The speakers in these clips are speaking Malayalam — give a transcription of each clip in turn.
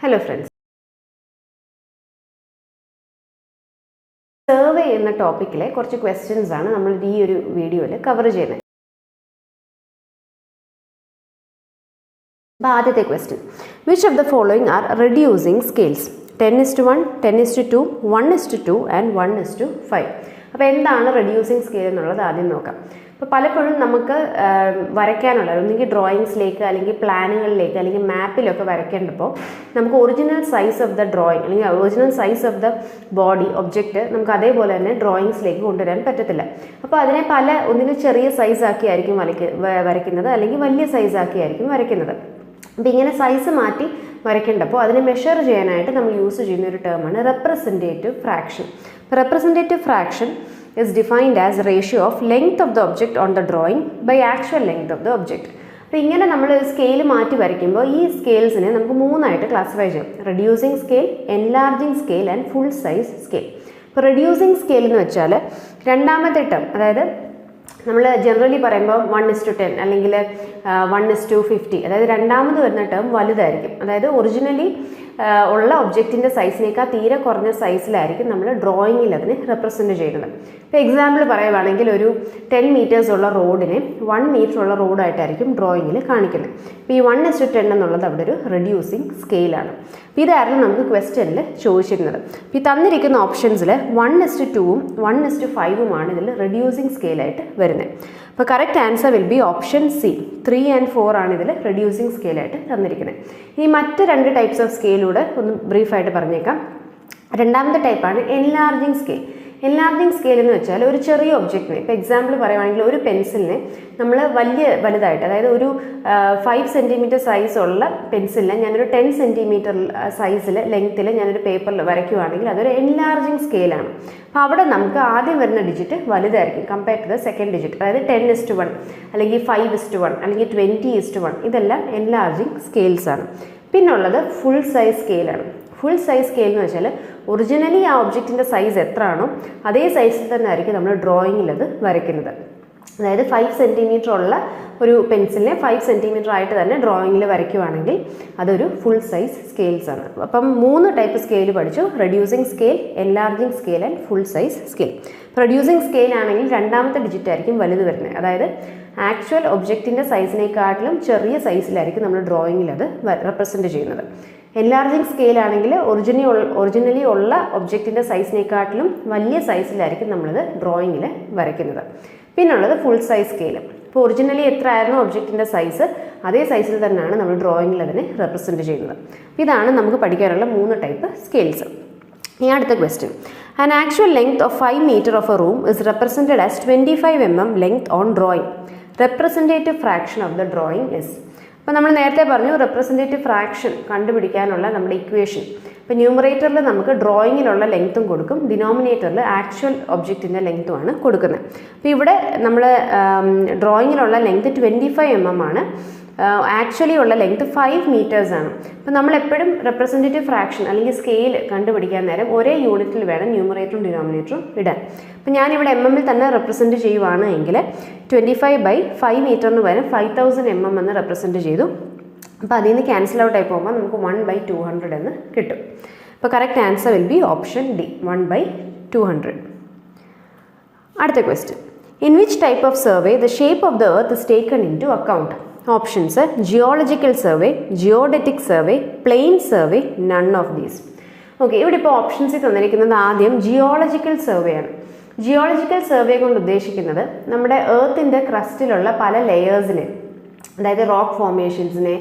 Hello friends. Survey എന്ന ടോപ്പിക്കിലെ കുറച്ച് ക്വസ്റ്റ്യൻസ് ആണ് നമ്മൾ ഈ ഒരു വീഡിയോയിൽ കവർ ചെയ്യുന്നത്. ആദ്യത്തെ question, which of the following are reducing scales? 10:1, 10:2, 1:2 and 1:5. അപ്പോൾ എന്താണ് റെഡ്യൂസിങ് സ്കെയിൽ എന്നുള്ളത് ആദ്യം നോക്കാം. അപ്പോൾ പലപ്പോഴും നമുക്ക് വരയ്ക്കാനുള്ള ഒന്നുകിൽ ഡ്രോയിങ്സിലേക്ക് അല്ലെങ്കിൽ പ്ലാനുകളിലേക്ക് അല്ലെങ്കിൽ മാപ്പിലൊക്കെ വരയ്ക്കേണ്ടപ്പോൾ നമുക്ക് original size of the drawing അല്ലെങ്കിൽ original size of the body object നമുക്ക് അതേപോലെ തന്നെ ഡ്രോയിങ്സിലേക്ക് കൊണ്ടുവരാൻ പറ്റത്തില്ല. അപ്പോൾ അതിനെ ഒന്നുകിൽ ചെറിയ സൈസാക്കിയായിരിക്കും വരയ്ക്കുന്നത് അല്ലെങ്കിൽ വലിയ സൈസാക്കിയായിരിക്കും വരയ്ക്കുന്നത്. അപ്പോൾ ഇങ്ങനെ സൈസ് മാറ്റി വരയ്ക്കേണ്ടപ്പോൾ അതിനെ മെഷർ ചെയ്യാനായിട്ട് നമ്മൾ യൂസ് ചെയ്യുന്ന ഒരു ടേമാണ് representative fraction. Representative fraction is defined as ratio of length of the object on the drawing by actual length of the object. അപ്പോൾ ഇങ്ങനെ നമ്മൾ സ്കെയിൽ മാറ്റി വരയ്ക്കുമ്പോൾ ഈ സ്കെയിൽസിനെ നമുക്ക് മൂന്നായിട്ട് ക്ലാസിഫൈ ചെയ്യാം: reducing scale, enlarging scale and full size scale. ഇപ്പോൾ റെഡ്യൂസിങ് സ്കെയിൽ എന്ന് വെച്ചാൽ രണ്ടാമത്തെ ടേം, അതായത് നമ്മൾ ജനറലി പറയുമ്പോൾ 1:10 അല്ലെങ്കിൽ 1:50, അതായത് രണ്ടാമത് വരുന്ന ടേം വലുതായിരിക്കും. അതായത് ഒറിജിനലി ഉള്ള ഒബ്ജക്റ്റിൻ്റെ സൈസിനേക്കാൾ തീരെ കുറഞ്ഞ സൈസിലായിരിക്കും നമ്മൾ ഡ്രോയിങ്ങിൽ അതിനെ റെപ്രസെൻറ്റ് ചെയ്യുന്നത്. ഇപ്പോൾ എക്സാമ്പിൾ പറയുവാണെങ്കിൽ ഒരു 10 meters ഉള്ള റോഡിനെ 1 meter ഉള്ള റോഡായിട്ടായിരിക്കും ഡ്രോയിങ്ങിൽ കാണിക്കുന്നത്. ഇപ്പോൾ ഈ 1:10 എന്നുള്ളത് അവിടെ ഒരു റെഡ്യൂസിങ് സ്കെയിലാണ്. അപ്പോൾ ഇതായിരുന്നു നമുക്ക് ക്വസ്റ്റ്യനിൽ ചോദിച്ചിരുന്നത്. അപ്പോൾ ഈ തന്നിരിക്കുന്ന ഓപ്ഷൻസിൽ 1:2ഉം 1:5ഉമാണ് ഇതിൽ റെഡ്യൂസിങ് സ്കെയിലായിട്ട് വരുന്നത്. അപ്പോൾ correct answer will be option C. 3 and 4 ആണ് ഇതിൽ റെഡ്യൂസിങ് സ്കെയിലായിട്ട് തന്നിരിക്കുന്നത്. ഇനി മറ്റ് രണ്ട് ടൈപ്സ് ഓഫ് സ്കെയിലൂടെ ഒന്ന് ബ്രീഫായിട്ട് പറഞ്ഞേക്കാം. രണ്ടാമത്തെ ടൈപ്പാണ് എൻലാർജിങ് സ്കെയിൽ. എൻലാർജിങ് സ്കെയിൽ എന്ന് വെച്ചാൽ ഒരു ചെറിയ ഒബ്ജക്റ്റിനെ, ഇപ്പോൾ എക്സാമ്പിൾ പറയുവാണെങ്കിൽ ഒരു പെൻസിലിനെ നമ്മൾ വലുതായിട്ട്, അതായത് ഒരു 5 centimeter സൈസുള്ള പെൻസിലിനെ ഞാനൊരു 10 centimeter സൈസിൽ ലെങ്ത്തിൽ ഞാനൊരു പേപ്പറിൽ വരയ്ക്കുവാണെങ്കിൽ അതൊരു എൻലാർജിങ് സ്കെയിലാണ്. അപ്പോൾ അവിടെ നമുക്ക് ആദ്യം വരുന്ന ഡിജിറ്റ് വലുതായിരിക്കും compare to the second digit. അതായത് 10:1 അല്ലെങ്കിൽ 5:1 അല്ലെങ്കിൽ 20:1, ഇതെല്ലാം എൻലാർജിങ് സ്കെയിൽസ് ആണ്. പിന്നുള്ളത് ഫുൾ സൈസ് സ്കെയിലാണ്. ഫുൾ സൈസ് സ്കെയിൽ എന്ന് വെച്ചാൽ ഒറിജിനലി ആ ഒബ്ജക്റ്റിൻ്റെ സൈസ് എത്രയാണോ അതേ സൈസിൽ തന്നെ ആയിരിക്കും നമ്മൾ ഡ്രോയിങ്ങിൽ അത് വരയ്ക്കുന്നത്. അതായത് 5 centimeter ഉള്ള ഒരു പെൻസിലിനെ 5 centimeter ആയിട്ട് തന്നെ ഡ്രോയിങ്ങിൽ വരയ്ക്കുവാണെങ്കിൽ അതൊരു ഫുൾ സൈസ് സ്കെയിൽസ് ആണ്. അപ്പം 3 ടൈപ്പ് സ്കെയിൽ പഠിച്ചു: reducing scale, enlarging scale and full size scale. Reducing scale ആണെങ്കിൽ രണ്ടാമത്തെ ഡിജിറ്റ് ആയിരിക്കും വലുത് വരുന്നത്. അതായത് ആക്ച്വൽ ഒബ്ജക്റ്റിൻ്റെ സൈസിനേക്കാട്ടിലും ചെറിയ സൈസിലായിരിക്കും നമ്മൾ ഡ്രോയിങ്ങിൽ അത് റെപ്രസെൻറ്റ് ചെയ്യുന്നത്. എൻലാർജിങ് സ്കെയിൽ ആണെങ്കിൽ ഒറിജിനലി ഉള്ള ഒബ്ജക്റ്റിൻ്റെ സൈസിനേക്കാട്ടിലും വലിയ സൈസിലായിരിക്കും നമ്മളിത് ഡ്രോയിങ്ങിൽ വരയ്ക്കുന്നത്. പിന്നുള്ളത് ഫുൾ സൈസ് സ്കെയിൽ. ഇപ്പോൾ ഒറിജിനലി എത്ര ആയിരുന്നു ഒബ്ജക്റ്റിൻ്റെ സൈസ് അതേ സൈസിൽ തന്നെയാണ് നമ്മൾ ഡ്രോയിങ്ങിൽ അതിനെ റെപ്രസെൻറ്റ് ചെയ്യുന്നത്. ഇതാണ് നമുക്ക് പഠിക്കാനുള്ള 3 ടൈപ്പ് സ്കെയിൽസ്. ഈ അടുത്ത question, an actual length of 5 meter of A room is represented as 25 mm length on drawing. Representative fraction of the drawing is. അപ്പോൾ നമ്മൾ നേരത്തെ പറഞ്ഞു റെപ്രസെൻറ്റേറ്റീവ് ഫ്രാക്ഷൻ കണ്ടുപിടിക്കാനുള്ള നമ്മുടെ ഇക്വേഷൻ. ഇപ്പോൾ ന്യൂമറേറ്ററിൽ നമുക്ക് ഡ്രോയിങ്ങിലുള്ള ലെങ്ത്തും കൊടുക്കും, ഡിനോമിനേറ്ററിൽ ആക്ച്വൽ ഒബ്ജക്റ്റിൻ്റെ ലെങ്ത്തുമാണ് കൊടുക്കുന്നത്. അപ്പോൾ ഇവിടെ നമ്മൾ ഡ്രോയിങ്ങിലുള്ള ലെങ്ത്ത് 25 mm ആണ്, ആക്ച്വലി ഉള്ള ലെങ്ത് 5 meters ആണ്. അപ്പോൾ നമ്മളെപ്പോഴും റെപ്രസെൻറ്റേറ്റീവ് ഫ്രാക്ഷൻ അല്ലെങ്കിൽ സ്കെയിൽ കണ്ടുപിടിക്കാൻ നേരം ഒരേ യൂണിറ്റിൽ വേണം ന്യൂമറേറ്ററും ഡിനോമിനേറ്ററും ഇടാൻ. അപ്പോൾ ഞാനിവിടെ mm തന്നെ റെപ്രസെൻറ്റ് ചെയ്യുവാണ് എങ്കിൽ 25/5 meter എന്ന് പകരം 5000 mm എന്ന് റെപ്രസെൻറ്റ് ചെയ്തു. അപ്പോൾ അതിൽ നിന്ന് ക്യാൻസൽ ഔട്ട് ആയി പോകുമ്പോൾ നമുക്ക് 1/200 എന്ന് കിട്ടും. അപ്പോൾ correct answer will be option D, 1/200. അടുത്ത question, in which type of survey the shape of the earth is taken into account? Options: geological survey, geodetic survey, plain survey, none of these. Okay, ഇവിടെ ഇപ്പോൾ ഓപ്ഷൻസിൽ തന്നിരിക്കുന്നത് ആദ്യം ജിയോളജിക്കൽ സർവേ ആണ്. ജിയോളജിക്കൽ സർവേ കൊണ്ട് ഉദ്ദേശിക്കുന്നത് നമ്മുടെ എർത്തിൻ്റെ ക്രസ്റ്റിലുള്ള പല ലെയേഴ്സിനെ, അതായത് റോക്ക് ഫോർമേഷൻസിനെ,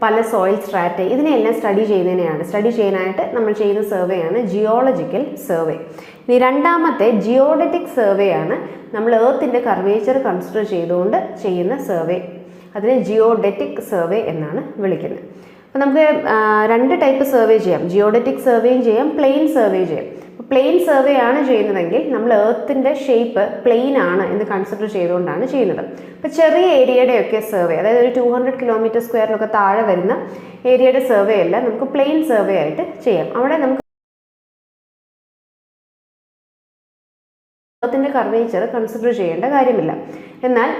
പല സോയിൽ സ്ട്രാറ്റ, ഇതിനെയെല്ലാം സ്റ്റഡി ചെയ്യാനായിട്ട് നമ്മൾ ചെയ്യുന്ന സർവേ ആണ് ജിയോളജിക്കൽ സർവേ. ഇനി രണ്ടാമത്തെ ജിയോഡറ്റിക് സർവേ ആണ്. നമ്മൾ എർത്തിൻ്റെ കർവേച്ചർ കൺസിഡർ ചെയ്തുകൊണ്ട് ചെയ്യുന്ന സർവേ, അതിനെ ജിയോഡറ്റിക് സർവേ എന്നാണ് വിളിക്കുന്നത്. അപ്പോൾ നമുക്ക് 2 ടൈപ്പ് സർവേ ചെയ്യാം: ജിയോഡറ്റിക് സർവേയും ചെയ്യാം, പ്ലെയിൻ സർവേ ചെയ്യാം. അപ്പോൾ പ്ലെയിൻ സർവേ ആണ് ചെയ്യുന്നതെങ്കിൽ നമ്മൾ എർത്തിൻ്റെ ഷേപ്പ് പ്ലെയിൻ ആണ് എന്ന് കൺസിഡർ ചെയ്തുകൊണ്ടാണ് ചെയ്യുന്നത്. അപ്പോൾ ചെറിയ ഏരിയയുടെയൊക്കെ സർവേ, അതായത് ഒരു 200 km² താഴെ വരുന്ന ഏരിയയുടെ സർവേ എല്ലാം നമുക്ക് പ്ലെയിൻ സർവേ ആയിട്ട് ചെയ്യാം. അവിടെ നമുക്ക് എർത്തിൻ്റെ കർവേച്ചർ കൺസിഡർ ചെയ്യേണ്ട കാര്യമില്ല. എന്നാൽ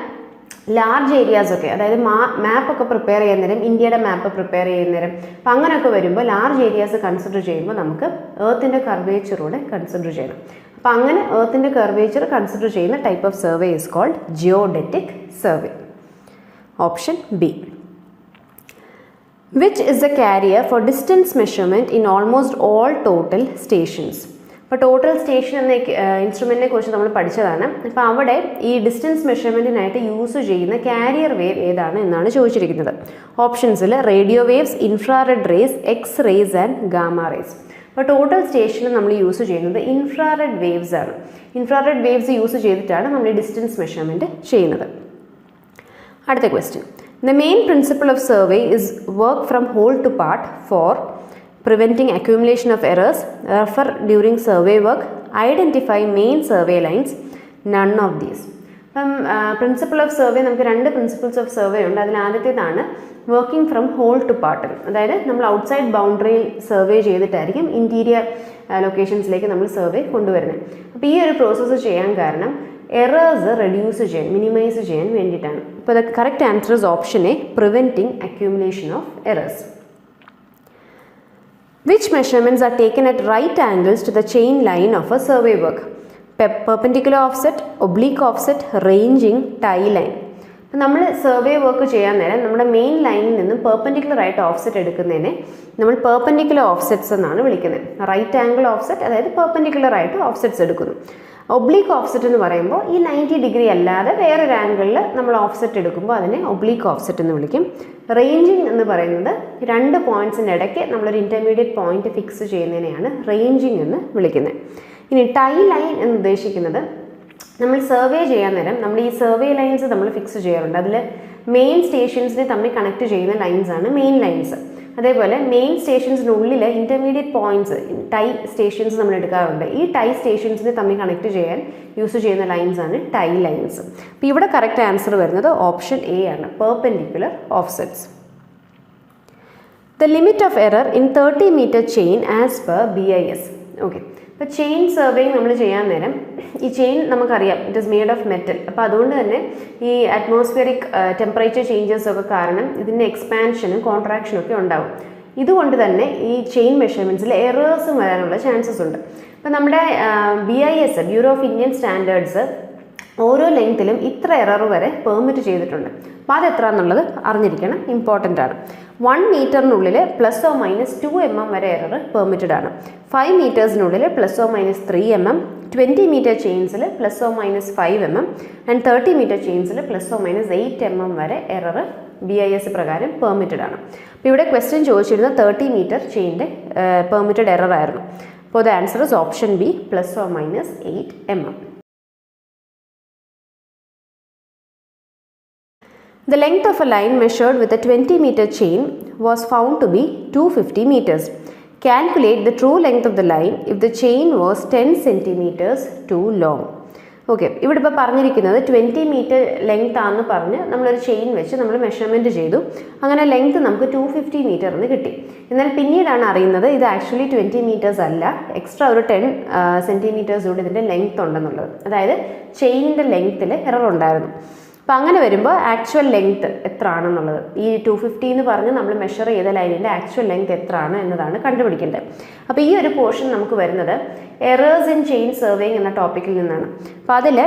ലാർജ് ഏരിയാസൊക്കെ, അതായത് മാപ്പൊക്കെ പ്രിപ്പയർ ചെയ്യുന്ന നേരം, ഇന്ത്യയുടെ മാപ്പ് പ്രിപ്പയർ ചെയ്യുന്ന നേരം, അപ്പം അങ്ങനെയൊക്കെ വരുമ്പോൾ ലാർജ് ഏരിയാസ് കൺസിഡർ ചെയ്യുമ്പോൾ നമുക്ക് എർത്തിൻ്റെ കർവേച്ചറൂടെ കൺസിഡർ ചെയ്യണം. അപ്പം അങ്ങനെ എർത്തിൻ്റെ കർവേച്ചർ കൺസിഡർ ചെയ്യുന്ന type of survey is called geodetic survey. Option B. Which is the carrier for distance measurement in almost all total stations? അപ്പോൾ ടോട്ടൽ സ്റ്റേഷൻ എന്ന ഇൻസ്ട്രുമെൻറ്റിനെ കുറിച്ച് നമ്മൾ പഠിച്ചതാണ്. അപ്പോൾ അവിടെ ഈ ഡിസ്റ്റൻസ് മെഷർമെൻറ്റിനായിട്ട് യൂസ് ചെയ്യുന്ന കാരിയർ വേവ് ഏതാണ് എന്നാണ് ചോദിച്ചിരിക്കുന്നത്. ഓപ്ഷൻസിൽ radio waves, infrared rays, X rays and gamma rays. അപ്പോൾ ടോട്ടൽ സ്റ്റേഷനിൽ നമ്മൾ യൂസ് ചെയ്യുന്നത് ഇൻഫ്രാറെഡ് വേവ്സ് ആണ്. ഇൻഫ്രാറെഡ് വേവ്സ് യൂസ് ചെയ്തിട്ടാണ് നമ്മൾ ഈ ഡിസ്റ്റൻസ് മെഷർമെൻറ്റ് ചെയ്യുന്നത്. അടുത്ത question. The main principle of survey is work from whole to part for preventing accumulation of errors, refer during survey work, identify main survey lines, none of these. അപ്പം പ്രിൻസിപ്പിൾ ഓഫ് സർവേ നമുക്ക് 2 പ്രിൻസിപ്പിൾസ് ഓഫ് സർവേ ഉണ്ട്. അതിൽ ആദ്യത്തേതാണ് working from whole to part. അതായത് നമ്മൾ ഔട്ട്സൈഡ് ബൗണ്ടറിയിൽ സർവേ ചെയ്തിട്ടായിരിക്കും ഇൻറ്റീരിയർ ലൊക്കേഷൻസിലേക്ക് നമ്മൾ സർവേ കൊണ്ടുവരുന്നത്. അപ്പോൾ ഈ ഒരു പ്രോസസ്സ് ചെയ്യാൻ കാരണം എറേഴ്സ് റെഡ്യൂസ് ചെയ്യാൻ, മിനിമൈസ് ചെയ്യാൻ വേണ്ടിയിട്ടാണ്. അപ്പോൾ the correct answer is option A, preventing accumulation of errors. Which measurements are taken at right angles to the chain line of a survey work? Perpendicular offset, oblique offset, ranging, tie line. നമ്മൾ സർവേ വർക്ക് ചെയ്യാൻ നേരം നമ്മുടെ മെയിൻ ലൈനിൽ നിന്നും പെർപെൻഡിക്കുലർ ആയിട്ട് ഓഫ്സെറ്റ് എടുക്കുന്നതിനെ നമ്മൾ പെർപെൻഡിക്കുലർ ഓഫ്സെറ്റ്സ് എന്നാണ് വിളിക്കുന്നത്. റൈറ്റ് ആംഗിൾ ഓഫ്സെറ്റ്, അതായത് പെർപെൻഡിക്കുലർ ആയിട്ട് ഓഫ്സെറ്റ്സ് എടുക്കുന്നു. ഒബ്ലീക്ക് ഓഫ്സെറ്റ് എന്ന് പറയുമ്പോൾ ഈ 90 ഡിഗ്രി അല്ലാതെ വേറൊരു ആംഗിളിൽ നമ്മൾ ഓഫ്സെറ്റ് എടുക്കുമ്പോൾ അതിനെ ഒബ്ലീക്ക് ഓഫ്സെറ്റ് എന്ന് വിളിക്കും. റേഞ്ചിങ് എന്ന് പറയുന്നത് 2 പോയിൻറ്റ്സിൻ്റെ ഇടയ്ക്ക് നമ്മളൊരു ഇൻ്റർമീഡിയറ്റ് പോയിന്റ് ഫിക്സ് ചെയ്യുന്നതിനെയാണ് റേഞ്ചിങ് എന്ന് വിളിക്കുന്നത്. ഇനി ടൈ ലൈൻ എന്ന് ഉദ്ദേശിക്കുന്നത് നമ്മൾ സർവേ ചെയ്യാൻ നേരം നമ്മൾ ഈ സർവേ ലൈൻസ് നമ്മൾ ഫിക്സ് ചെയ്യാറുണ്ട്. അതിൽ മെയിൻ സ്റ്റേഷൻസിനെ തമ്മിൽ കണക്ട് ചെയ്യുന്ന ലൈൻസാണ് മെയിൻ ലൈൻസ്. അതേപോലെ മെയിൻ സ്റ്റേഷൻസിനുള്ളിൽ ഇൻ്റർമീഡിയറ്റ് പോയിന്റ്സ്, ടൈ സ്റ്റേഷൻസ് നമ്മൾ എടുക്കാറുണ്ട്. ഈ ടൈ സ്റ്റേഷൻസിനെ തമ്മിൽ കണക്ട് ചെയ്യാൻ യൂസ് ചെയ്യുന്ന ലൈൻസാണ് ടൈ ലൈൻസ്. അപ്പോൾ ഇവിടെ കറക്റ്റ് ആൻസർ വരുന്നത് ഓപ്ഷൻ എ ആണ്, perpendicular offsets. The limit of error in 30 metre chain as per BIS. Okay, ഇപ്പോൾ ചെയിൻ സർവേയിങ് നമ്മൾ ചെയ്യാൻ നേരം ഈ ചെയിൻ നമുക്കറിയാം it is made of metal. അപ്പോൾ അതുകൊണ്ട് തന്നെ ഈ അറ്റ്മോസ്ഫിയറിക് ടെമ്പറേച്ചർ ചേഞ്ചസ് ഒക്കെ കാരണം ഇതിൻ്റെ എക്സ്പാൻഷനും കോൺട്രാക്ഷനും ഒക്കെ ഉണ്ടാവും. ഇതുകൊണ്ട് തന്നെ ഈ ചെയിൻ മെഷർമെൻറ്റ്സിൽ എറേഴ്സും വരാനുള്ള ചാൻസസ് ഉണ്ട്. അപ്പോൾ നമ്മുടെ BIS, bureau of Indian standards, ഓരോ ലെങ്ത്തിലും ഇത്ര എറർ വരെ പെർമിറ്റ് ചെയ്തിട്ടുണ്ട്. അപ്പോൾ അതെത്ര എന്നുള്ളത് അറിഞ്ഞിരിക്കണം, ഇമ്പോർട്ടൻ്റ് ആണ്. 1 മീറ്ററിനുള്ളിൽ ±2 mm വരെ എറർ പെർമിറ്റഡ് ആണ്. 5 മീറ്റേഴ്സിനുള്ളിൽ ±3 mm, 20 മീറ്റർ ചെയിൻസിൽ ±5 mm ആൻഡ് 30 മീറ്റർ ചെയിൻസിൽ ±8 mm വരെ എറർ BIS പ്രകാരം പെർമിറ്റഡ് ആണ്. അപ്പോൾ ഇവിടെ ക്വസ്റ്റ്യൻ ചോദിച്ചിരുന്നത് 30 മീറ്റർ ചെയിൻ്റെ പെർമിറ്റഡ് എറർ ആയിരുന്നു. അപ്പോൾ the answer is option B, ±8 mm. The length of a line measured with a 20 meter chain was found to be 250 meters. Calculate the true length of the line if the chain was 10 centimeters too long. Okay, ഇവിടെ ഇപ്പോൾ പറഞ്ഞിരിക്കുന്നത് 20 മീറ്റർ ലെങ്ത് ആണെന്ന് പറഞ്ഞ് നമ്മളൊരു ചെയിൻ വെച്ച് നമ്മൾ മെഷർമെൻറ്റ് ചെയ്തു. അങ്ങനെ ലെങ്ത് നമുക്ക് 250 മീറ്റർ എന്ന് കിട്ടി. എന്നാൽ പിന്നീടാണ് അറിയുന്നത് ഇത് ആക്ച്വലി 20 മീറ്റേഴ്സ് അല്ല, എക്സ്ട്രാ ഒരു 10 സെൻറ്റിമീറ്റേഴ്സ് കൂടി ഇതിൻ്റെ ലെങ്ത് ഉണ്ടെന്നുള്ളത്. അതായത് ചെയിനിൻ്റെ ലെങ്ത്തിൽ എറർ ഉണ്ടായിരുന്നു. അപ്പോൾ അങ്ങനെ വരുമ്പോൾ ആക്ച്വൽ ലെങ്ത് എത്ര ആണെന്നുള്ളത്, ഈ 250 എന്ന് പറഞ്ഞ് നമ്മൾ മെഷർ ചെയ്ത ലൈനിൻ്റെ ആക്ച്വൽ ലെങ്ത് എത്ര ആണ് എന്നതാണ് കണ്ടുപിടിക്കേണ്ടത്. അപ്പോൾ ഈ ഒരു പോർഷൻ നമുക്ക് വരുന്നത് എറേഴ്സ് ഇൻ ചെയിൻ സർവേയിങ് എന്ന ടോപ്പിക്കിൽ നിന്നാണ്. അപ്പോൾ അതിൽ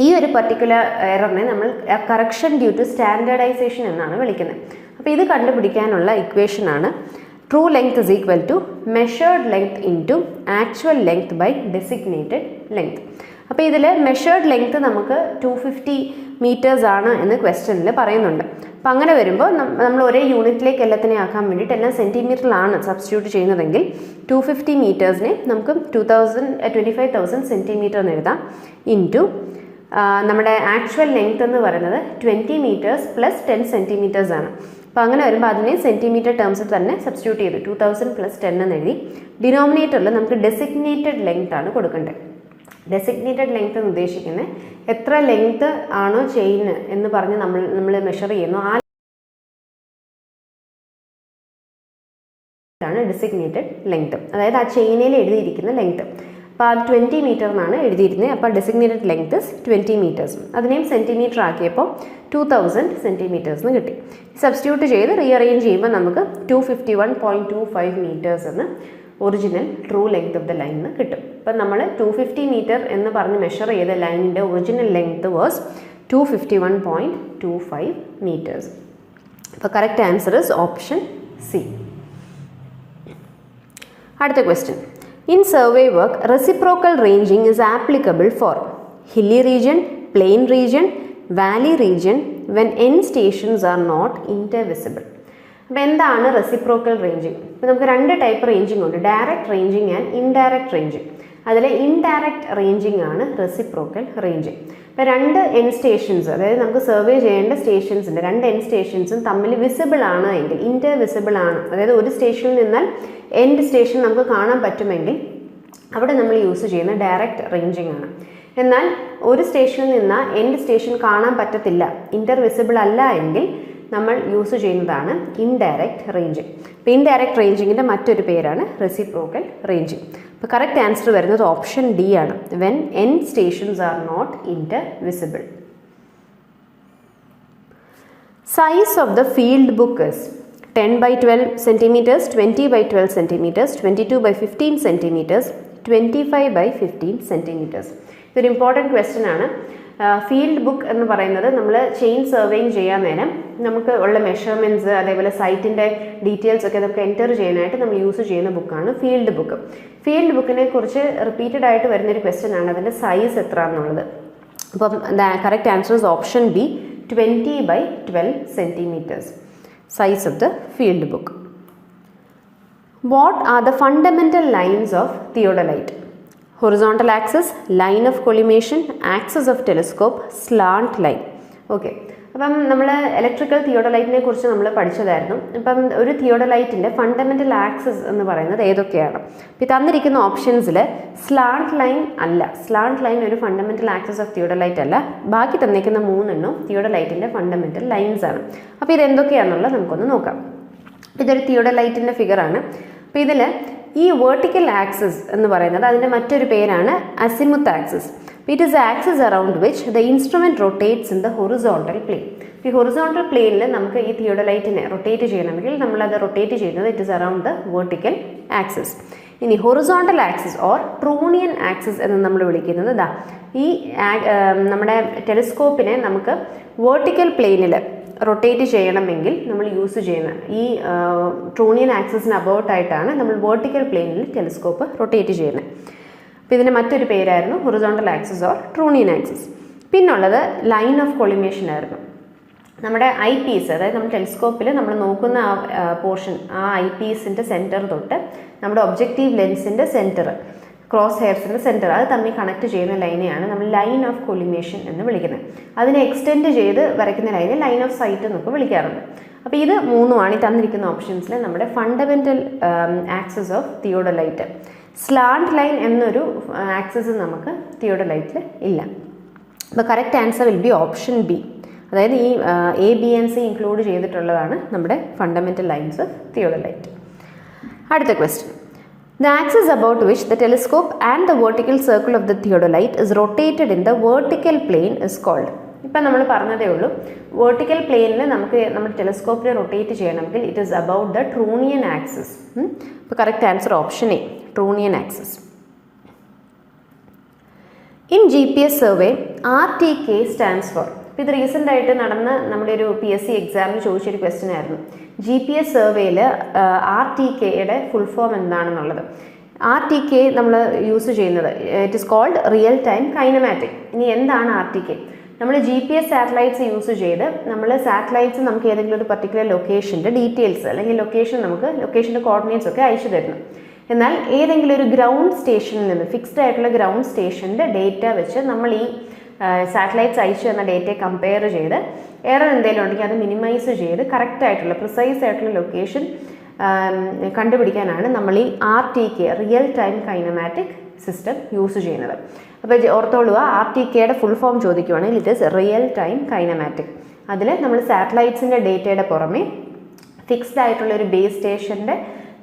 ഈ ഒരു പർട്ടിക്കുലർ എററിനെ നമ്മൾ കറക്ഷൻ ഡ്യൂ ടു സ്റ്റാൻഡേർഡൈസേഷൻ എന്നാണ് വിളിക്കുന്നത്. അപ്പോൾ ഇത് കണ്ടുപിടിക്കാനുള്ള ഇക്വേഷനാണ് true length is equal to measured length into actual length by designated length. അപ്പോൾ ഇതിൽ മെഷേർഡ് ലെങ്ത് നമുക്ക് 250 മീറ്റേഴ്സ് ആണ് എന്ന് ക്വസ്റ്റ്യനിൽ പറയുന്നുണ്ട്. അപ്പോൾ അങ്ങനെ വരുമ്പോൾ നമ്മൾ ഒരേ യൂണിറ്റിലേക്ക് എല്ലാത്തിനെ ആക്കാൻ വേണ്ടിയിട്ട് എല്ലാം സെൻറ്റിമീറ്ററിലാണ് സബ്സ്റ്റിറ്റ്യൂട്ട് ചെയ്യുന്നതെങ്കിൽ 250 മീറ്റേഴ്സിനെ നമുക്ക് 25,000 സെൻറ്റിമീറ്റർ എന്ന് എഴുതാം ഇൻറ്റു നമ്മുടെ ആക്ച്വൽ ലെങ്ത് എന്ന് പറയുന്നത് 20 മീറ്റേഴ്സ് പ്ലസ് 10 സെൻറ്റിമീറ്റേഴ്സ് ആണ്. അപ്പോൾ അങ്ങനെ വരുമ്പോൾ അതിനെ സെൻറ്റിമീറ്റർ ടേംസിൽ തന്നെ സബ്സ്റ്റിറ്റ്യൂട്ട് ചെയ്തു 2000 + 10 എന്ന് എഴുതി. ഡിനോമിനേറ്ററിൽ നമുക്ക് ഡെസിഗ്നേറ്റഡ് ലെങ്ത് ആണ് കൊടുക്കേണ്ടത്. ഡെസിഗ്നേറ്റഡ് ലെങ്ത് എന്ന് ഉദ്ദേശിക്കുന്നത് എത്ര ലെങ്ത് ആണോ ചെയിന് എന്ന് പറഞ്ഞ് നമ്മൾ മെഷർ ചെയ്യുന്നു ആ ആണ് ഡെസിഗ്നേറ്റഡ് ലെങ്ത്, അതായത് ആ ചെയിനിൽ എഴുതിയിരിക്കുന്ന ലെങ്ത്. അപ്പോൾ അത് 20 മീറ്റർ എന്നാണ് എഴുതിയിരുന്നത്. അപ്പോൾ ഡെസിഗ്നേറ്റഡ് ലെങ്ത് 20 മീറ്റേഴ്സ്. അതിനെയും സെൻറ്റിമീറ്റർ ആക്കിയപ്പോൾ 2000 സെൻറ്റിമീറ്റേഴ്സ് എന്ന് കിട്ടി. സബ്സ്റ്റിറ്റ്യൂട്ട് ചെയ്ത് റീഅറേഞ്ച് ചെയ്യുമ്പോൾ നമുക്ക് 251.25 മീറ്റേഴ്സ് എന്ന് original true length of the line എന്ന് കിട്ടും. അപ്പം നമ്മൾ 250 മീറ്റർ എന്ന് പറഞ്ഞ് മെഷർ ചെയ്ത ലൈനിൻ്റെ ഒറിജിനൽ ലെങ്ത് വാസ് 251.25 മീറ്റേഴ്സ്. അപ്പോൾ correct answer is option C. അടുത്ത question. In survey work, reciprocal ranging is applicable for hilly region, plain region, valley region when end stations are not intervisible. അപ്പോൾ എന്താണ് റെസിപ്രോക്കൽ റേഞ്ചിങ്? ഇപ്പോൾ നമുക്ക് രണ്ട് ടൈപ്പ് റേഞ്ചിങ് ഉണ്ട്, direct ranging and indirect ranging. അതിൽ ഇൻഡയറക്റ്റ് റേഞ്ചിങ് ആണ് റെസിപ്രോക്കൽ റേഞ്ചിങ്. ഇപ്പോൾ രണ്ട് എൻഡ് സ്റ്റേഷൻസ്, അതായത് നമുക്ക് സർവേ ചെയ്യേണ്ട സ്റ്റേഷൻസിൻ്റെ രണ്ട് എൻഡ് സ്റ്റേഷൻസും തമ്മിൽ വിസിബിൾ ആണ് എങ്കിൽ, ഇൻ്റർവിസിബിൾ ആണ്, അതായത് ഒരു സ്റ്റേഷനിൽ നിന്നാൽ എൻഡ് സ്റ്റേഷൻ നമുക്ക് കാണാൻ പറ്റുമെങ്കിൽ അവിടെ നമ്മൾ യൂസ് ചെയ്യുന്ന ഡയറക്റ്റ് റേഞ്ചിങ് ആണ്. എന്നാൽ ഒരു സ്റ്റേഷനിൽ നിന്ന് എൻഡ് സ്റ്റേഷൻ കാണാൻ പറ്റത്തില്ല, ഇൻ്റർവിസിബിൾ അല്ല എങ്കിൽ നമ്മൾ യൂസ് ചെയ്യുന്നതാണ് ഇൻഡയറക്റ്റ് റേഞ്ചിങ്. അപ്പോൾ ഇൻഡയറക്റ്റ് റേഞ്ചിങ്ങിൻ്റെ മറ്റൊരു പേരാണ് റെസിപ്രോക്കൽ റേഞ്ചിങ്. അപ്പോൾ കറക്റ്റ് ആൻസർ വരുന്നത് ഓപ്ഷൻ ഡി ആണ്, when end stations are not intervisible. Size of the field book is 10 by 12 centimeters, 20 by 12 centimeters, 22 by 15 centimeters, 25 by 15 centimeters. ഇതൊരു ഇമ്പോർട്ടൻറ്റ് ക്വസ്റ്റ്യൻ ആണ്. ഫീൽഡ് ബുക്ക് എന്ന് പറയുന്നത് നമ്മൾ ചെയിൻ സർവേയിങ് ചെയ്യാൻ നേരം നമുക്ക് ഉള്ള മെഷർമെൻറ്റ്സ്, അതേപോലെ സൈറ്റിൻ്റെ ഡീറ്റെയിൽസ് ഒക്കെ നമുക്ക് എൻറ്റർ ചെയ്യാനായിട്ട് നമ്മൾ യൂസ് ചെയ്യുന്ന ബുക്കാണ് ഫീൽഡ് ബുക്ക്. ഫീൽഡ് ബുക്കിനെ കുറിച്ച് റിപ്പീറ്റഡ് ആയിട്ട് വരുന്നൊരു ക്വസ്റ്റ്യൻ ആണ് അതിൻ്റെ സൈസ് എത്ര എന്നുള്ളത്. അപ്പം correct answer is option B, 20 by 12 centimeters. Size of the field book. What are the fundamental lines of theodolite? Horizontal axis, line of collimation, axis of telescope, slant line. Okay. അപ്പം നമ്മൾ ഇലക്ട്രിക്കൽ തിയോഡലൈറ്റിനെ കുറിച്ച് നമ്മൾ പഠിച്ചതായിരുന്നു. അപ്പം ഒരു തിയോഡലൈറ്റിൻ്റെ ഫണ്ടമെൻ്റൽ ആക്സിസ് എന്ന് പറയുന്നത് ഏതൊക്കെയാണ്? ഇപ്പോൾ തന്നിരിക്കുന്ന ഓപ്ഷൻസിൽ സ്ലാന്റ് ലൈൻ അല്ല, സ്ലാന്റ് ലൈൻ ഒരു ഫണ്ടമെൻ്റൽ ആക്സിസ് ഓഫ് തിയോഡലൈറ്റ് അല്ല. ബാക്കി തന്നിരിക്കുന്ന മൂന്നെണ്ണം തിയോഡലൈറ്റിൻ്റെ ഫണ്ടമെൻ്റൽ ലൈൻസ് ആണ്. അപ്പോൾ ഇതെന്തൊക്കെയാണെന്നുള്ളത് നമുക്കൊന്ന് നോക്കാം. ഇതൊരു തിയോഡലൈറ്റിൻ്റെ ഫിഗറാണ്. അപ്പോൾ ഇതിൽ ഈ വേർട്ടിക്കൽ ആക്സിസ് എന്ന് പറയുന്നത് അതിൻ്റെ മറ്റൊരു പേരാണ് അസിമുത്ത് axis. It is the axis around which the instrument rotates in the horizontal plane. ഈ ഹൊറിസോണ്ടൽ പ്ലെയിനിൽ നമുക്ക് ഈ തിയോഡലൈറ്റിനെ റൊട്ടേറ്റ് ചെയ്യണമെങ്കിൽ നമ്മളത് റൊട്ടേറ്റ് ചെയ്യുന്നത് it is around the vertical axis. ഇനി horizontal axis or trunnion axis എന്ന് നമ്മൾ വിളിക്കുന്നത് ഇതാ, ഈ നമ്മുടെ ടെലിസ്കോപ്പിനെ നമുക്ക് വെർട്ടിക്കൽ പ്ലെയിനിൽ റൊട്ടേറ്റ് ചെയ്യണമെങ്കിൽ നമ്മൾ യൂസ് ചെയ്യുന്ന ഈ ട്രൂണിയൻ ആക്സിസിന് അബൌട്ടായിട്ടാണ് നമ്മൾ വെർട്ടിക്കൽ പ്ലെയിനിൽ ടെലിസ്കോപ്പ് റൊട്ടേറ്റ് ചെയ്യുന്നത്. അപ്പോൾ ഇതിൻ്റെ മറ്റൊരു പേരായിരുന്നു horizontal axis or trunnion axis. പിന്നുള്ളത് ലൈൻ ഓഫ് കൊളിമേഷൻ ആയിരുന്നു. നമ്മുടെ ഐ പീസ്, അതായത് നമ്മുടെ ടെലിസ്കോപ്പിൽ നമ്മൾ നോക്കുന്ന ആ പോർഷൻ, ആ ഐ പീസിൻ്റെ സെൻറ്റർ തൊട്ട് നമ്മുടെ ഒബ്ജക്റ്റീവ് ലെൻസിൻ്റെ സെൻറ്റർ, ക്രോസ് ഹെയർസിൻ്റെ സെൻറ്റർ, അത് തമ്മിൽ കണക്ട് ചെയ്യുന്ന ലൈനെയാണ് നമ്മൾ ലൈൻ ഓഫ് കൊളിമേഷൻ എന്ന് വിളിക്കുന്നത്. അതിനെ എക്സ്റ്റെൻഡ് ചെയ്ത് വരയ്ക്കുന്ന ലൈനെ ലൈൻ ഓഫ് സൈറ്റ് എന്നൊക്കെ വിളിക്കാറുണ്ട്. അപ്പോൾ ഇത് മൂന്നുമാണ് ഈ തന്നിരിക്കുന്ന ഓപ്ഷൻസിൽ നമ്മുടെ fundamental axis of theodolite. Slant line എന്നൊരു ആക്സിസ് നമുക്ക് തിയോഡലൈറ്റിൽ ഇല്ല. അപ്പോൾ correct answer will be option B, അതായത് ഈ A B and C include ചെയ്തിട്ടുള്ളതാണ് നമ്മുടെ ഫണ്ടമെൻ്റൽ ലൈൻസ് ഓഫ് തിയോഡലൈറ്റ്. അടുത്ത question. The axis about which the telescope and the vertical circle of the theodolite is rotated in the vertical plane is called. ഇപ്പം നമ്മൾ പറഞ്ഞതേ ഉള്ളൂ, വെർട്ടിക്കൽ പ്ലെയിനിൽ നമുക്ക് നമ്മുടെ ടെലിസ്കോപ്പിനെ റൊട്ടേറ്റ് ചെയ്യണമെങ്കിൽ it is about the trunnion axis. അപ്പോൾ correct answer option A, trunnion axis. In GPS survey RTK stands for. ഇപ്പോൾ ഇത് റീസെൻ്റ് ആയിട്ട് നടന്ന നമ്മുടെ ഒരു PSC എക്സാമിന് ചോദിച്ചൊരു ക്വസ്റ്റ്യൻ ആയിരുന്നു. GPS സർവേയിൽ RTKയുടെ ഫുൾ ഫോം എന്താണെന്നുള്ളത്. RTK നമ്മൾ യൂസ് ചെയ്യുന്നത് it is called real time kinematic. ഇനി എന്താണ് RTK? നമ്മൾ GPS സാറ്റലൈറ്റ്സ് യൂസ് ചെയ്ത് സാറ്റലൈറ്റ്സ് നമുക്ക് ഏതെങ്കിലും ഒരു പർട്ടിക്കുലർ ലൊക്കേഷൻ്റെ ഡീറ്റെയിൽസ് അല്ലെങ്കിൽ ലൊക്കേഷൻ്റെ കോർഡിനേറ്റ്സ് ഒക്കെ അയച്ചു തരുന്നു. എന്നാൽ ഏതെങ്കിലും ഒരു ഗ്രൗണ്ട് സ്റ്റേഷനിൽ നിന്ന്, ഫിക്സ്ഡ് ആയിട്ടുള്ള ഗ്രൗണ്ട് സ്റ്റേഷൻ്റെ ഡേറ്റ വെച്ച് നമ്മൾ ഈ സാറ്റലൈറ്റ്സ് അയച്ചു തന്ന ഡേറ്റയെ കമ്പയർ ചെയ്ത് എറർ എന്തെങ്കിലും ഉണ്ടെങ്കിൽ അത് മിനിമൈസ് ചെയ്ത് കറക്റ്റായിട്ടുള്ള പ്രിസൈസ് ആയിട്ടുള്ള ലൊക്കേഷൻ കണ്ടുപിടിക്കാനാണ് നമ്മൾ ഈ RTK real time kinematic system use ചെയ്യുന്നത്. അപ്പോൾ ഓർത്തോളുക, RTKയുടെ ഫുൾ ഫോം ചോദിക്കുവാണെങ്കിൽ it is real time kinematic. അതിൽ നമ്മൾ സാറ്റലൈറ്റ്സിൻ്റെ ഡേറ്റയുടെ പുറമെ ഫിക്സ്ഡ് ആയിട്ടുള്ള ഒരു ബേസ് സ്റ്റേഷൻ്റെ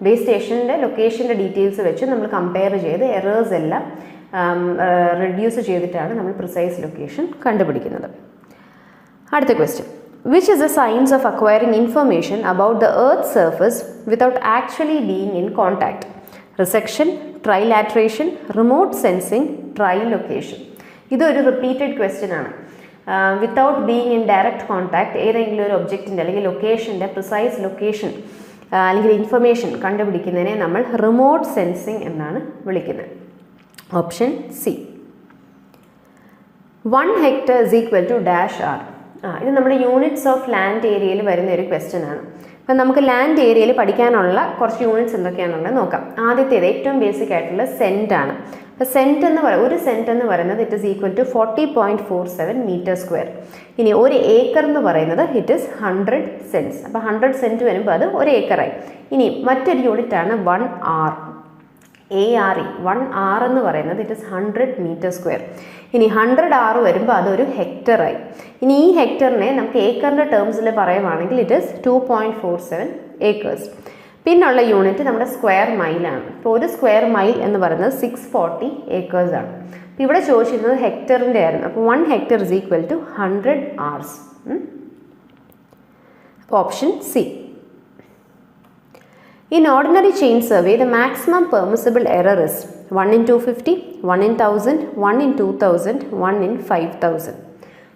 ബേസ് സ്റ്റേഷൻ്റെ ലൊക്കേഷൻ്റെ ഡീറ്റെയിൽസ് വെച്ച് നമ്മൾ കമ്പയർ ചെയ്ത് എറേഴ്സ് എല്ലാം റെഡ്യൂസ് ചെയ്തിട്ടാണ് നമ്മൾ പ്രിസൈസ് ലൊക്കേഷൻ കണ്ടുപിടിക്കുന്നത്. അടുത്ത question, which is the science of acquiring information about the earth surface without actually being in contact? Resection, trilateration, remote sensing, trilocation. ഇതൊരു റിപ്പീറ്റഡ് ക്വസ്റ്റ്യൻ ആണ്. Without being in direct contact ഏതെങ്കിലും ഒരു ഒബ്ജക്റ്റിൻ്റെ അല്ലെങ്കിൽ ലൊക്കേഷൻ്റെ പ്രിസൈസ് ലൊക്കേഷൻ അല്ലെങ്കിൽ ഇൻഫർമേഷൻ കണ്ടുപിടിക്കുന്നതിനെ നമ്മൾ റിമോട്ട് സെൻസിങ് എന്നാണ് വിളിക്കുന്നത്. Option C. 1 hectare is equal to dash r. ഇത് നമ്മുടെ യൂണിറ്റ്സ് ഓഫ് ലാൻഡ് ഏരിയയിൽ വരുന്ന ഒരു ക്വസ്റ്റ്യൻ ആണ്. അപ്പം നമുക്ക് ലാൻഡ് ഏരിയയിൽ പഠിക്കാനുള്ള കുറച്ച് യൂണിറ്റ്സ് എന്തൊക്കെയാണെന്നുള്ളത് നോക്കാം. ആദ്യത്തേത് ഏറ്റവും ബേസിക് ആയിട്ടുള്ള സെൻറ്റ് ആണ്. അപ്പോൾ സെൻറ്റ് എന്ന് ഒരു സെൻറ്റ് എന്ന് പറയുന്നത് it is equal to 40.47 metre square. ഇനി ഒരു ഏക്കർ എന്ന് പറയുന്നത് ഇറ്റ് ഇസ് 100 സെൻറ്റ്സ്. അപ്പോൾ 100 സെൻറ്റ് വരുമ്പോൾ അത് ഒരു ഏക്കറായി. ഇനി മറ്റൊരു യൂണിറ്റ് ആണ് 1 r. ARE 1 r എന്ന് പറയുന്നത് ഇറ്റ് ഇസ് 100 മീറ്റർ സ്ക്വയർ. ഇനി 100 r വരുമ്പോൾ അതൊരു ഹെക്ടറായി. ഇനി ഈ ഹെക്ടറിനെ നമുക്ക് ഏക്കറിൻ്റെ ടേംസിൽ പറയുവാണെങ്കിൽ ഇറ്റ് ഇസ് 2.47 acres. പിന്നുള്ള യൂണിറ്റ് നമ്മുടെ സ്ക്വയർ മൈലാണ്. ഇപ്പോൾ ഒരു സ്ക്വയർ മൈൽ എന്ന് പറയുന്നത് 640 acres ആണ്. അപ്പോൾ ഇവിടെ ചോദിച്ചിരുന്നത് ഹെക്ടറിൻ്റെ ആയിരുന്നു. അപ്പോൾ 1 hectare is equal to 100 hours. അപ്പോൾ option C. In ordinary chain survey, the maximum permissible error is 1 in 250, 1 in 1000, 1 in 2000, 1 in 5000.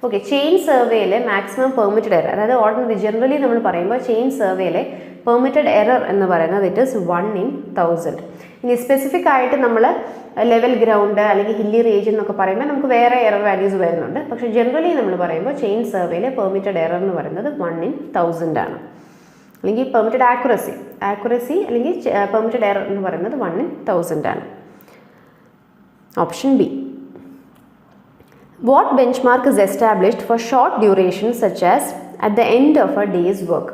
Okay, chain സർവേയിലെ മാക്സിമം പെർമിറ്റഡ് എറർ, അതായത് ഓർഡിനറി ജനറലി നമ്മൾ പറയുമ്പോൾ ചെയിൻ സർവേയിലെ പെർമിറ്റഡ് എറർ എന്ന് പറയുന്നത് ഇറ്റ് ഇസ് 1 in 1000. ഇനി സ്പെസിഫിക് ആയിട്ട് നമ്മൾ ലെവൽ ഗ്രൗണ്ട് അല്ലെങ്കിൽ ഹില്ലി റീജിയൻ എന്നൊക്കെ പറയുമ്പോൾ നമുക്ക് വേറെ എറർ വാല്യൂസ് വരുന്നുണ്ട്. പക്ഷേ ജനറലി നമ്മൾ പറയുമ്പോൾ ചെയിൻ സർവേയിലെ പെർമിറ്റഡ് എറർ എന്ന് പറയുന്നത് 1 in 1000 ആണ്. അല്ലെങ്കിൽ പെർമിറ്റഡ് ആക്യുറസി അല്ലെങ്കിൽ പെർമിറ്റഡ് എറർ എന്ന് പറയുന്നത് 1 in 1000 ആണ്. Option B. What bench mark is established for short duration such as at the end of A days work?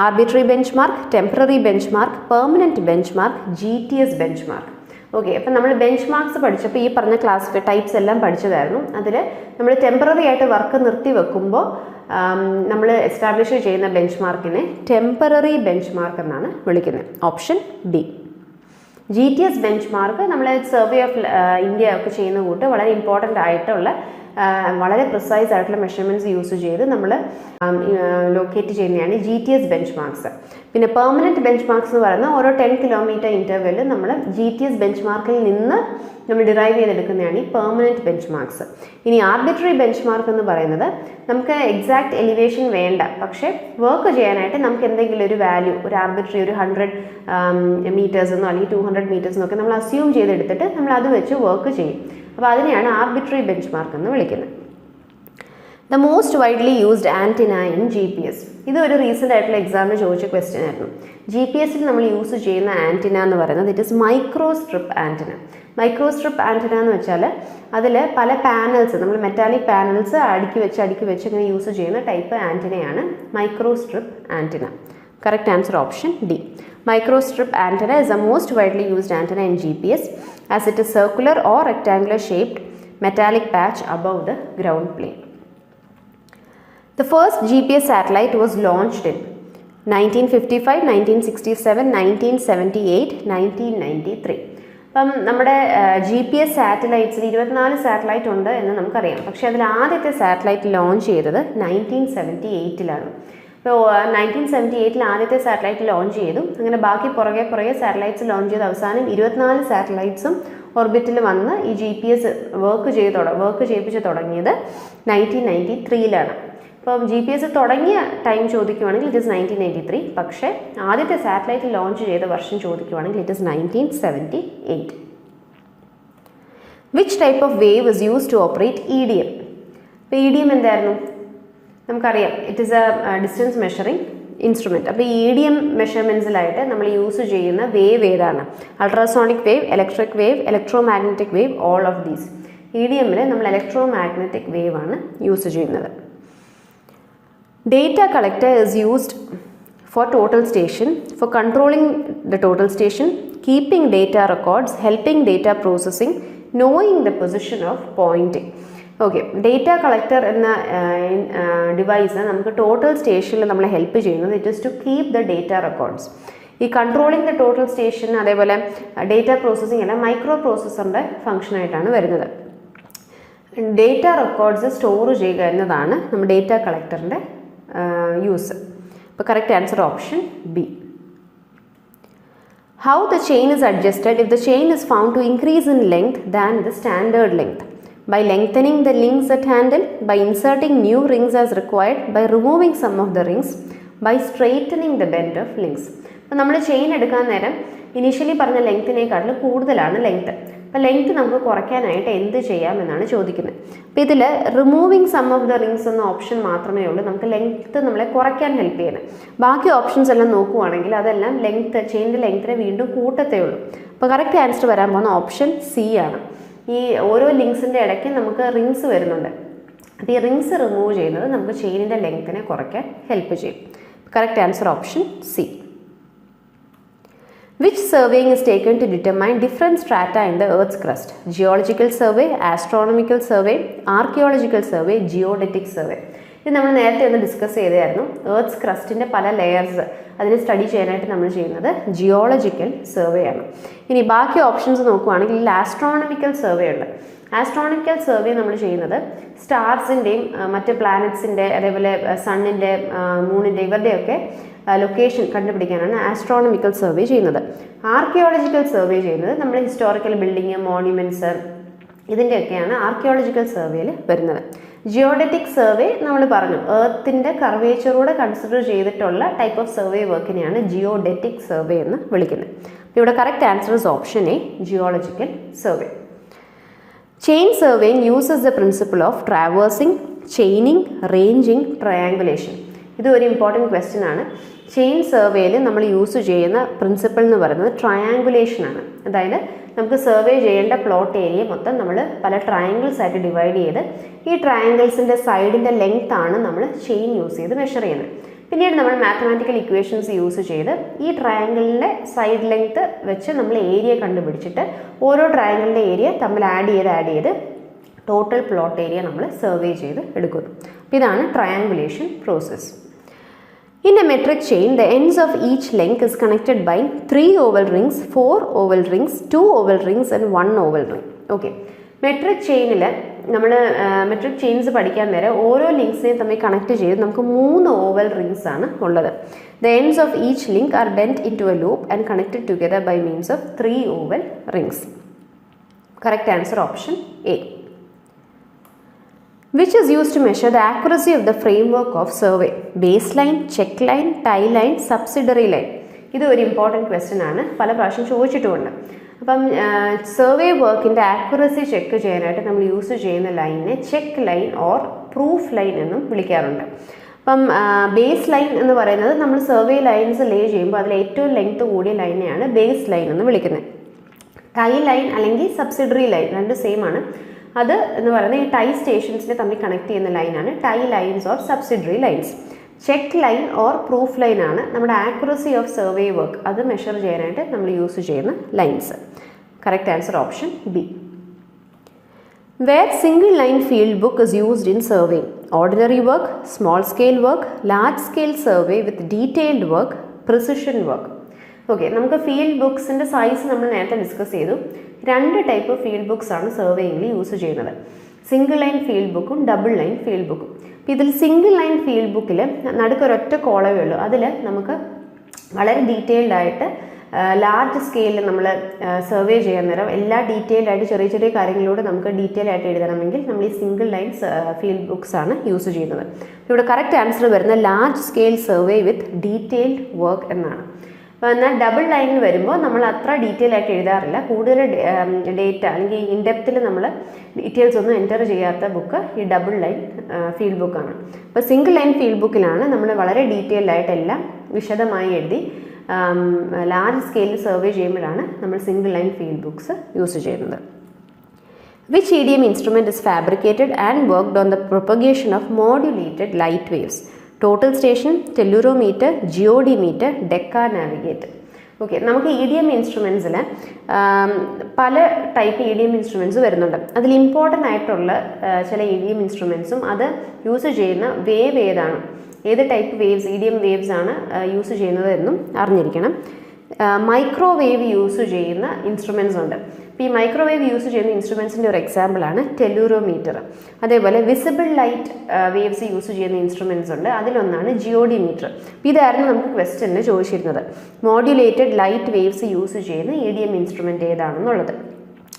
Arbitrary bench mark, temporary bench mark, permanent bench mark, GTS bench mark. Okay, അപ്പം നമ്മൾ ബെഞ്ച് മാർക്സ് പഠിച്ചപ്പോൾ ഈ പറഞ്ഞ ക്ലാസ് ടൈപ്സ് എല്ലാം പഠിച്ചതായിരുന്നു. അതിൽ നമ്മൾ ടെമ്പററി ആയിട്ട് വർക്ക് നിർത്തി വെക്കുമ്പോൾ നമ്മൾ എസ്റ്റാബ്ലിഷ് ചെയ്യുന്ന ബെഞ്ച് മാർക്കിനെ ടെമ്പററി ബെഞ്ച് മാർക്ക് എന്നാണ് വിളിക്കുന്നത്. Option D. GTS bench mark നമ്മൾ സർവേ ഓഫ് ഇന്ത്യ ഒക്കെ ചെയ്യുന്ന കൂട്ട് വളരെ ഇമ്പോർട്ടൻ്റ് ആയിട്ടുള്ള വളരെ പ്രിസൈസ് ആയിട്ടുള്ള മെഷർമെൻറ്റ്സ് യൂസ് ചെയ്ത് നമ്മൾ ലൊക്കേറ്റ് ചെയ്യുന്നതാണ് GTS ബെഞ്ച് മാർക്സ്. പിന്നെ പെർമനൻറ്റ് ബെഞ്ച് മാർക്സ് എന്ന് പറയുന്നത് ഓരോ 10 കിലോമീറ്റർ ഇൻ്റർവെല്ലിൽ നമ്മൾ GTS ബെഞ്ച് മാർക്കിൽ നിന്ന് നമ്മൾ ഡിറൈവ് ചെയ്തെടുക്കുന്നതാണ് ഈ പെർമനൻറ്റ് ബെഞ്ച് മാർക്സ്. ഇനി ആർബിട്രറി ബെഞ്ച് മാർക്ക് എന്ന് പറയുന്നത് നമുക്ക് എക്സാക്ട് എലിവേഷൻ വേണ്ട, പക്ഷേ വർക്ക് ചെയ്യാനായിട്ട് നമുക്ക് എന്തെങ്കിലും ഒരു വാല്യൂ, ഒരു ആർബിട്രറി ഒരു 100 മീറ്റേഴ്സ് എന്നോ അല്ലെങ്കിൽ 200 മീറ്റേഴ്സ് എന്നൊക്കെ നമ്മൾ അസ്യൂം ചെയ്തെടുത്തിട്ട് നമ്മൾ അത് വെച്ച് വർക്ക് ചെയ്യും. അപ്പോൾ അതിനെയാണ് ആർബിട്രറി ബെഞ്ച് മാർക്ക് എന്ന് വിളിക്കുന്നത്. The most widely used antenna in GPS. ഇതൊരു റീസെൻ്റ് ആയിട്ടുള്ള എക്സാമിന് ചോദിച്ച ക്വസ്റ്റ്യൻ ആയിരുന്നു. GPSൽ നമ്മൾ യൂസ് ചെയ്യുന്ന ആൻറ്റിന എന്ന് പറയുന്നത് it is microstrip antenna. Microstrip antenna എന്ന് വെച്ചാൽ അതിൽ പല പാനൽസ്, നമ്മൾ മെറ്റാലിക് പാനൽസ് അടുക്കി വെച്ച് ഇങ്ങനെ യൂസ് ചെയ്യുന്ന ടൈപ്പ് ആൻറ്റിനയാണ് microstrip antenna. Correct answer option D. Microstrip antenna is the most widely used antenna in GPS as it is circular or rectangular shaped metallic patch above the ground plane. The first GPS satellite was launched in 1955, 1967, 1978, 1993. അപ്പം നമ്മുടെ GPS സാറ്റലൈറ്റ്സിൽ 24 സാറ്റലൈറ്റ് ഉണ്ട് എന്ന് നമുക്കറിയാം. പക്ഷേ അതിൽ ആദ്യത്തെ സാറ്റലൈറ്റ് ലോഞ്ച് ചെയ്തത് 1978 അപ്പോൾ 1978 ആദ്യത്തെ സാറ്റലൈറ്റ് ലോഞ്ച് ചെയ്തു. അങ്ങനെ ബാക്കി പുറകെ സാറ്റലൈറ്റ്സ് ലോഞ്ച് ചെയ്ത് അവസാനം 24 സാറ്റലൈറ്റ്സും ഓർബിറ്റിൽ വന്ന് ഈ GPS വർക്ക് ചെയ്യിപ്പിച്ച് തുടങ്ങിയത് 1993. അപ്പോൾ GPS തുടങ്ങിയ ടൈം ചോദിക്കുവാണെങ്കിൽ ഇറ്റ് ഇസ് 1993. പക്ഷേ ആദ്യത്തെ സാറ്റലൈറ്റ് ലോഞ്ച് ചെയ്ത വർഷം ചോദിക്കുവാണെങ്കിൽ it is 1978. Which type of wave is use to operate EDM? ഇപ്പോൾ EDM എന്തായിരുന്നു? നമുക്കറിയാം, it is a distance measuring instrument. അപ്പോൾ ഈ EDM മെഷർമെൻറ്റ്സിലായിട്ട് നമ്മൾ യൂസ് ചെയ്യുന്ന വേവ് ഏതാണ്? Ultrasonic wave, electric wave, electromagnetic wave, all of these. EDMൽ നമ്മൾ ഇലക്ട്രോ മാഗ്നറ്റിക് വേവ് ആണ് യൂസ് ചെയ്യുന്നത്. Data collector is used for total station, for controlling the total station, keeping data records, helping data processing, knowing the position of pointing. Okay, data collector എന്ന ഡിവൈസ് നമുക്ക് ടോട്ടൽ സ്റ്റേഷനിൽ നമ്മളെ ഹെൽപ്പ് ചെയ്യുന്നത് it is to keep the data records. ഈ കൺട്രോളിങ് ദ ടോട്ടൽ സ്റ്റേഷൻ അതേപോലെ ഡേറ്റ പ്രോസസ്സിംഗ് എല്ലാം മൈക്രോ പ്രോസസ്സറിൻ്റെ ഫംഗ്ഷനായിട്ടാണ് വരുന്നത്. ഡേറ്റ റെക്കോർഡ്സ് സ്റ്റോർ ചെയ്യുക എന്നതാണ് നമ്മുടെ ഡേറ്റ കളക്ടറിൻ്റെ യൂസ്. അപ്പോൾ correct answer option B. How the chain is adjusted if the chain is found to increase in length than the standard length? By lengthening the links at handle, by inserting new rings as required, by removing some of the rings, by straightening the bend of links. അപ്പോൾ നമ്മൾ ചെയിൻ എടുക്കാൻ നേരം ഇനീഷ്യലി പറഞ്ഞ ലെങ്ത്തിനേക്കാട്ടിൽ കൂടുതലാണ് ലെങ്ത്ത്. അപ്പോൾ ലെങ്ത്ത് നമുക്ക് കുറയ്ക്കാനായിട്ട് എന്ത് ചെയ്യാമെന്നാണ് ചോദിക്കുന്നത്. അപ്പോൾ ഇതിൽ removing some of the rings എന്ന ഓപ്ഷൻ മാത്രമേ ഉള്ളൂ നമുക്ക് ലെങ്ത്ത് നമ്മളെ കുറയ്ക്കാൻ ഹെൽപ്പ് ചെയ്യുന്നത്. ബാക്കി ഓപ്ഷൻസ് എല്ലാം നോക്കുവാണെങ്കിൽ അതെല്ലാം ലെങ്ത്ത് ചെയിൻ്റെ ലെങ്ത്തിനെ വീണ്ടും കൂട്ടത്തേ ഉള്ളൂ. അപ്പോൾ കറക്റ്റ് ആൻസർ വരാൻ പോകുന്ന ഓപ്ഷൻ സി ആണ്. ഈ ഓരോ ലിങ്ക്സിൻ്റെ ഇടയ്ക്ക് നമുക്ക് റിങ്സ് വരുന്നുണ്ട്. അപ്പോൾ ഈ റിങ്സ് റിമൂവ് ചെയ്യുന്നത് നമുക്ക് ചെയിനിൻ്റെ ലെങ്ത്തിനെ കുറയ്ക്കാൻ ഹെൽപ്പ് ചെയ്യും. Correct answer option C. Which surveying is taken to determine different strata in the Earth's crust? Geological survey, astronomical survey, archaeological survey, geodetic survey. ഇത് നമ്മൾ നേരത്തെ ഒന്ന് ഡിസ്കസ് ചെയ്തായിരുന്നു. എർത്ത് ക്രസ്റ്റിൻ്റെ പല ലെയേഴ്സ് അതിനെ സ്റ്റഡി ചെയ്യാനായിട്ട് നമ്മൾ ചെയ്യുന്നത് ജിയോളജിക്കൽ സർവേ ആണ്. ഇനി ബാക്കി ഓപ്ഷൻസ് നോക്കുകയാണെങ്കിൽ ആസ്ട്രോണമിക്കൽ സർവേ ഉണ്ട്. ആസ്ട്രോണമിക്കൽ സർവേ നമ്മൾ ചെയ്യുന്നത് സ്റ്റാർസിൻ്റെയും മറ്റ് പ്ലാനറ്റ്സിൻ്റെ അതേപോലെ സണ്ണിൻ്റെ മൂണിൻ്റെ ഇവരുടെയൊക്കെ ലൊക്കേഷൻ കണ്ടുപിടിക്കാനാണ് ആസ്ട്രോണമിക്കൽ സർവേ ചെയ്യുന്നത്. ആർക്കിയോളജിക്കൽ സർവേ ചെയ്യുന്നത് നമ്മൾ ഹിസ്റ്റോറിക്കൽ ബിൽഡിങ് മോണ്യുമെൻറ്റ്സ് ഇതിൻ്റെയൊക്കെയാണ് ആർക്കിയോളജിക്കൽ സർവേയിൽ വരുന്നത്. ജിയോഡറ്റിക് സർവേ നമ്മൾ പറഞ്ഞു എർത്തിൻ്റെ കർവേച്ചറൂടെ കൺസിഡർ ചെയ്തിട്ടുള്ള ടൈപ്പ് ഓഫ് സർവേ വർക്കിനെയാണ് ജിയോഡറ്റിക് സർവേ എന്ന് വിളിക്കുന്നത്. അപ്പോൾ ഇവിടെ correct answer is option A, geological survey. Chain surveying uses the principle of traversing, chaining, ranging, triangulation. ഇത് ഒരു ഇമ്പോർട്ടൻറ്റ് ക്വസ്റ്റ്യൻ ആണ്. ചെയിൻ സർവേയിൽ നമ്മൾ യൂസ് ചെയ്യുന്ന പ്രിൻസിപ്പിൾ എന്ന് പറയുന്നത് ട്രയാങ്കുലേഷൻ ആണ്. അതായത് നമുക്ക് സർവേ ചെയ്യേണ്ട പ്ലോട്ട് ഏരിയ മൊത്തം നമ്മൾ പല ട്രയാങ്കിൾസ് ആയിട്ട് ഡിവൈഡ് ചെയ്ത് ഈ ട്രയാങ്കിൾസിൻ്റെ സൈഡിൻ്റെ ലെങ്ത് ആണ് നമ്മൾ ചെയിൻ യൂസ് ചെയ്ത് മെഷർ ചെയ്യുന്നത്. പിന്നീട് നമ്മൾ മാത്തമാറ്റിക്കൽ ഇക്വേഷൻസ് യൂസ് ചെയ്ത് ഈ ട്രയാങ്കിളിൻ്റെ സൈഡ് ലെങ്ത് വെച്ച് നമ്മൾ ഏരിയ കണ്ടുപിടിച്ചിട്ട് ഓരോ ട്രയാങ്കിളിൻ്റെ ഏരിയ തമ്മിൽ ആഡ് ചെയ്ത് ടോട്ടൽ പ്ലോട്ട് ഏരിയ നമ്മൾ സർവേ ചെയ്ത് എടുക്കുന്നു. ഇതാണ് triangulation process. In a metric chain, the ends of each length is connected by 3 oval rings, 4 oval rings, 2 oval rings and 1 oval ring. Okay. Metric ചെയിനിൽ നമ്മൾ മെട്രിക് ചെയിൻസ് പഠിക്കാൻ നേരം ഓരോ ലിങ്ക്സിനെയും തമ്മിൽ കണക്ട് ചെയ്ത് നമുക്ക് 3 ഓവൽ റിങ്സ് ആണ് ഉള്ളത്. The ends of each link are bent into a loop and connected together by means of 3 oval rings. Correct answer option A. Which is used to measure the accuracy of the framework of survey? Baseline, check line, tie line, subsidiary line. ഇത് ഒരു ഇമ്പോർട്ടൻറ്റ് ക്വസ്റ്റ്യൻ ആണ്, പല പ്രാവശ്യം ചോദിച്ചിട്ടുമുണ്ട്. അപ്പം സർവേ വർക്കിൻ്റെ ആക്യുറസി ചെക്ക് ചെയ്യാനായിട്ട് നമ്മൾ യൂസ് ചെയ്യുന്ന ലൈനിനെ check line or proof line എന്നും വിളിക്കാറുണ്ട്. അപ്പം ബേസ് ലൈൻ എന്ന് പറയുന്നത് നമ്മൾ സർവേ ലൈൻസ് ലേ ചെയ്യുമ്പോൾ അതിൽ ഏറ്റവും ലെങ്ത് കൂടിയ ലൈനെയാണ് ബേസ് ലൈൻ എന്ന് വിളിക്കുന്നത്. ടൈ ലൈൻ അല്ലെങ്കിൽ സബ്സിഡറി ലൈൻ രണ്ട് സെയിം ആണ്. അത് എന്ന് പറയുന്നത് ഈ ടൈ സ്റ്റേഷൻസിനെ തമ്മിൽ കണക്ട് ചെയ്യുന്ന ലൈനാണ് tie lines or subsidiary lines. Check line or proof line ആണ് നമ്മുടെ ആക്യുറസി ഓഫ് സർവേ വർക്ക് അത് മെഷർ ചെയ്യാനായിട്ട് നമ്മൾ യൂസ് ചെയ്യുന്ന lines. Correct answer option B. Where single line field book is used in surveying? Ordinary work, small scale work, large scale survey with detailed work, precision work. Okay, നമുക്ക് ഫീൽഡ് ബുക്സിൻ്റെ സൈസ് നമ്മൾ നേരത്തെ ഡിസ്കസ് ചെയ്തു. 2 ടൈപ്പ് ഫീൽഡ് ബുക്സ് ആണ് സർവേയിങ്ങിൽ യൂസ് ചെയ്യുന്നത്. സിംഗിൾ ലൈൻ ഫീൽഡ് ബുക്കും ഡബിൾ ലൈൻ ഫീൽഡ് ബുക്കും. അപ്പോൾ ഇതിൽ സിംഗിൾ ലൈൻ ഫീൽഡ് ബുക്കിൽ നടുക്കൊരൊറ്റ കോളമേ ഉള്ളൂ. അതിൽ നമുക്ക് വളരെ ഡീറ്റെയിൽഡ് ആയിട്ട് ലാർജ് സ്കെയിലിൽ നമ്മൾ സർവേ ചെയ്യാൻ നേരം എല്ലാ ഡീറ്റെയിൽഡ് ആയിട്ട് ചെറിയ ചെറിയ കാര്യങ്ങളിലൂടെ നമുക്ക് ഡീറ്റെയിൽ ആയിട്ട് എഴുതണമെങ്കിൽ നമ്മൾ ഈ സിംഗിൾ ലൈൻ ഫീൽഡ് ബുക്സ് ആണ് യൂസ് ചെയ്യുന്നത്. ഇവിടെ കറക്റ്റ് ആൻസർ വരുന്നത് ലാർജ് സ്കെയിൽ സർവേ വിത്ത് ഡീറ്റെയിൽഡ് വർക്ക് എന്നാണ്. അപ്പോൾ എന്നാൽ ഡബിൾ ലൈനിൽ വരുമ്പോൾ നമ്മൾ അത്ര ഡീറ്റെയിൽ ആയിട്ട് എഴുതാറില്ല. കൂടുതൽ ഡേറ്റ അല്ലെങ്കിൽ ഇൻഡെപ്തിൽ നമ്മൾ ഡീറ്റെയിൽസ് ഒന്നും എൻ്റർ ചെയ്യാത്ത ബുക്ക് ഈ ഡബിൾ ലൈൻ ഫീൽഡ് ബുക്കാണ്. അപ്പോൾ സിംഗിൾ ലൈൻ ഫീൽഡ് ബുക്കിലാണ് നമ്മൾ വളരെ ഡീറ്റെയിൽഡ് ആയിട്ട് എല്ലാം വിശദമായി എഴുതി ലാർജ് സ്കെയിലിൽ സർവേ ചെയ്യുമ്പോഴാണ് നമ്മൾ single line field books use ചെയ്യുന്നത്. Which EDM instrument is fabricated and worked on the propagation of modulated light waves? Total station, tellurometer, geodimeter, Decca navigator. Okay, നമുക്ക് EDM ഇൻസ്ട്രുമെൻസിൽ പല ടൈപ്പ് EDM ഇൻസ്ട്രുമെൻറ്റ്സ് വരുന്നുണ്ട്. അതിൽ ഇമ്പോർട്ടൻ്റ് ആയിട്ടുള്ള ചില EDM ഇൻസ്ട്രുമെൻറ്റ്സും അത് യൂസ് ചെയ്യുന്ന വേവ് ഏതാണ്, ഏത് ടൈപ്പ് വേവ്സ് EDM വേവ്സ് ആണ് യൂസ് ചെയ്യുന്നത് എന്നും അറിഞ്ഞിരിക്കണം. മൈക്രോവേവ് യൂസ് ചെയ്യുന്ന ഇൻസ്ട്രുമെൻറ്റ്സ് ഉണ്ട്. അപ്പോൾ ഈ മൈക്രോവേവ് യൂസ് ചെയ്യുന്ന ഇൻസ്ട്രുമെൻസിൻ്റെ ഒരു എക്സാമ്പിളാണ് ടെലൂറോമീറ്റർ. അതേപോലെ വിസിബിൾ ലൈറ്റ് വേവ്സ് യൂസ് ചെയ്യുന്ന ഇൻസ്ട്രുമെൻറ്റ്സ് ഉണ്ട്. അതിലൊന്നാണ് ജിയോഡിമീറ്റർ. അപ്പോൾ ഇതായിരുന്നു നമുക്ക് ക്വസ്റ്റ്യനിൽ ചോദിച്ചിരുന്നത്, മോഡ്യുലേറ്റഡ് ലൈറ്റ് വേവ്സ് യൂസ് ചെയ്യുന്ന EDM ഇൻസ്ട്രുമെൻറ്റ് ഏതാണെന്നുള്ളത്.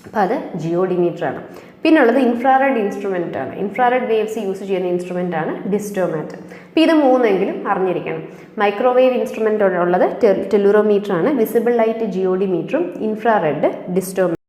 അപ്പോൾ അത് ജിയോഡിമീറ്റർ ആണ്. പിന്നുള്ളത് ഇൻഫ്രാറെഡ് ഇൻസ്ട്രുമെൻ്റ് ആണ്. ഇൻഫ്രാറെഡ് വേവ്സ് യൂസ് ചെയ്യുന്ന ഇൻസ്ട്രുമെൻ്റ് ആണ് ഡിസ്റ്റോമാറ്റ്. അപ്പോൾ ഇത് മൂന്നെങ്കിലും അറിഞ്ഞിരിക്കണം. മൈക്രോവേവ് ഇൻസ്ട്രുമെൻ്റ് ഉള്ളത് ടെലൂറോമീറ്റർ ആണ്, വിസിബിൾ ലൈറ്റ് ജിയോഡിമീറ്ററും, ഇൻഫ്രാറെഡ് ഡിസ്റ്റോമാറ്റ്.